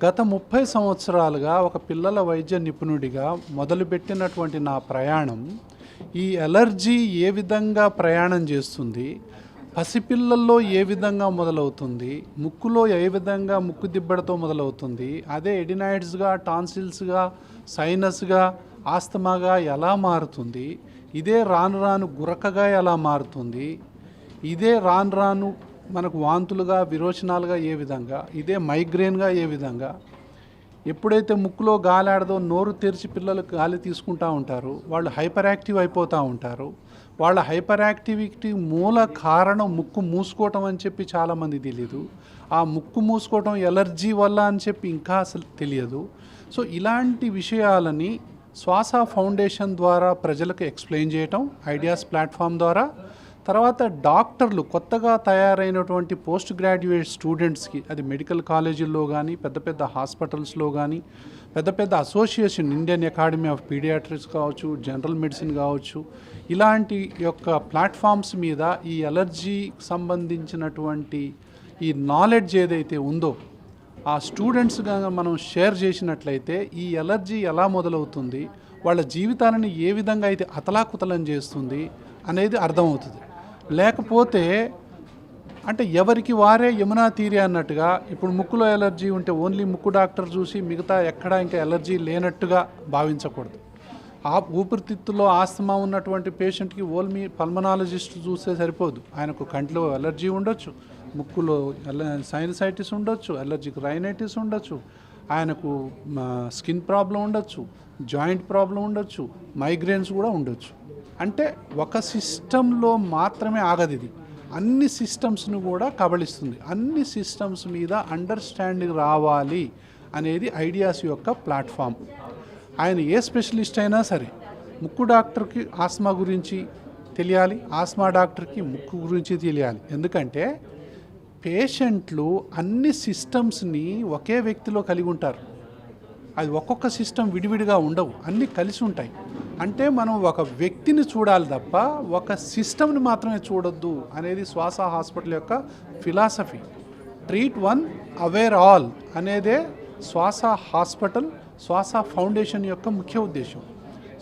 గత 30 సంవత్సరాలుగా ఒక పిల్లల వైద్య నిపుణుడిగా మొదలుపెట్టినటువంటి నా ప్రయాణం ఈ ఎలర్జీ ఏ విధంగా ప్రయాణం చేస్తుంది, పసిపిల్లల్లో ఏ విధంగా మొదలవుతుంది, ముక్కులో ఏ విధంగా ముక్కు దిబ్బడతో మొదలవుతుంది, అదే ఎడినాయిడ్స్గా, టాన్సిల్స్గా, సైనస్గా, ఆస్తమాగా ఎలా మారుతుంది, ఇదే రాను రాను గురకగా ఎలా మారుతుంది, ఇదే రాను రాను మనకు వాంతులుగా, విరోచనాలుగా ఏ విధంగా, ఇదే మైగ్రేన్గా ఏ విధంగా, ఎప్పుడైతే ముక్కులో గాలి ఆడదో నోరు తెరిచి పిల్లలు గాలి తీసుకుంటూ ఉంటారు, వాళ్ళు హైపర్ యాక్టివ్ అయిపోతూ ఉంటారు. వాళ్ళ హైపర్ యాక్టివిటీ మూల కారణం ముక్కు మూసుకోవటం అని చెప్పి చాలామంది తెలియదు. ఆ ముక్కు మూసుకోవటం ఎలర్జీ వల్ల అని చెప్పి ఇంకా అసలు తెలియదు. సో ఇలాంటి విషయాలని శ్వాస ఫౌండేషన్ ద్వారా ప్రజలకు ఎక్స్ప్లెయిన్ చేయటం, ఐడియాస్ ప్లాట్ఫామ్ ద్వారా, తర్వాత డాక్టర్లు కొత్తగా తయారైనటువంటి పోస్ట్ గ్రాడ్యుయేట్ స్టూడెంట్స్కి, అది మెడికల్ కాలేజీల్లో కానీ, పెద్ద పెద్ద హాస్పిటల్స్లో కానీ, పెద్ద పెద్ద association, Indian academy of paediatrics కావచ్చు, జనరల్ మెడిసిన్ కావచ్చు, ఇలాంటి యొక్క ప్లాట్ఫామ్స్ మీద ఈ ఎలర్జీకి సంబంధించినటువంటి ఈ నాలెడ్జ్ ఏదైతే ఉందో ఆ స్టూడెంట్స్గా మనం షేర్ చేసినట్లయితే ఈ ఎలర్జీ ఎలా మొదలవుతుంది, వాళ్ళ జీవితాలను ఏ విధంగా అయితే అతలాకుతలం చేస్తుంది అనేది అర్థమవుతుంది. లేకపోతే అంటే ఎవరికి వారే యమునా తీరి అన్నట్టుగా, ఇప్పుడు ముక్కులో ఎలర్జీ ఉంటే ఓన్లీ ముక్కు డాక్టర్ చూసి మిగతా ఎక్కడా ఇంకా ఎలర్జీ లేనట్టుగా భావించకూడదు. ఆ ఊపిరితిత్తుల్లో ఆస్తమా ఉన్నటువంటి పేషెంట్కి ఓన్లీ పల్మనాలజిస్ట్ చూస్తే సరిపోదు. ఆయనకు కంటిలో ఎలర్జీ ఉండొచ్చు, ముక్కులో సైనసైటిస్ ఉండొచ్చు, అలర్జిక్ రైనైటిస్ ఉండొచ్చు, ఆయనకు స్కిన్ ప్రాబ్లం ఉండొచ్చు, జాయింట్ ప్రాబ్లం ఉండొచ్చు, మైగ్రేన్స్ కూడా ఉండొచ్చు. అంటే ఒక సిస్టంలో మాత్రమే ఆగదు, ఇది అన్ని సిస్టమ్స్ను కూడా కబళిస్తుంది. అన్ని సిస్టమ్స్ మీద అండర్స్టాండింగ్ రావాలి అనేది ఐడియాస్ యొక్క ప్లాట్ఫామ్. ఆయన ఏ స్పెషలిస్ట్ అయినా సరే, ముక్కు డాక్టర్కి ఆస్మా గురించి తెలియాలి, ఆస్మా డాక్టర్కి ముక్కు గురించి తెలియాలి. ఎందుకంటే పేషెంట్లు అన్ని సిస్టమ్స్ని ఒకే వ్యక్తిలో కలిగి ఉంటారు. అది ఒక్కొక్క సిస్టమ్ విడివిడిగా ఉండవు, అన్నీ కలిసి ఉంటాయి. అంటే మనం ఒక వ్యక్తిని చూడాలి తప్ప ఒక సిస్టమ్ని మాత్రమే చూడొద్దు అనేది శ్వాస హాస్పిటల్ యొక్క philosophy. Treat one, aware all అనేదే శ్వాస హాస్పిటల్, శ్వాస ఫౌండేషన్ యొక్క ముఖ్య ఉద్దేశం.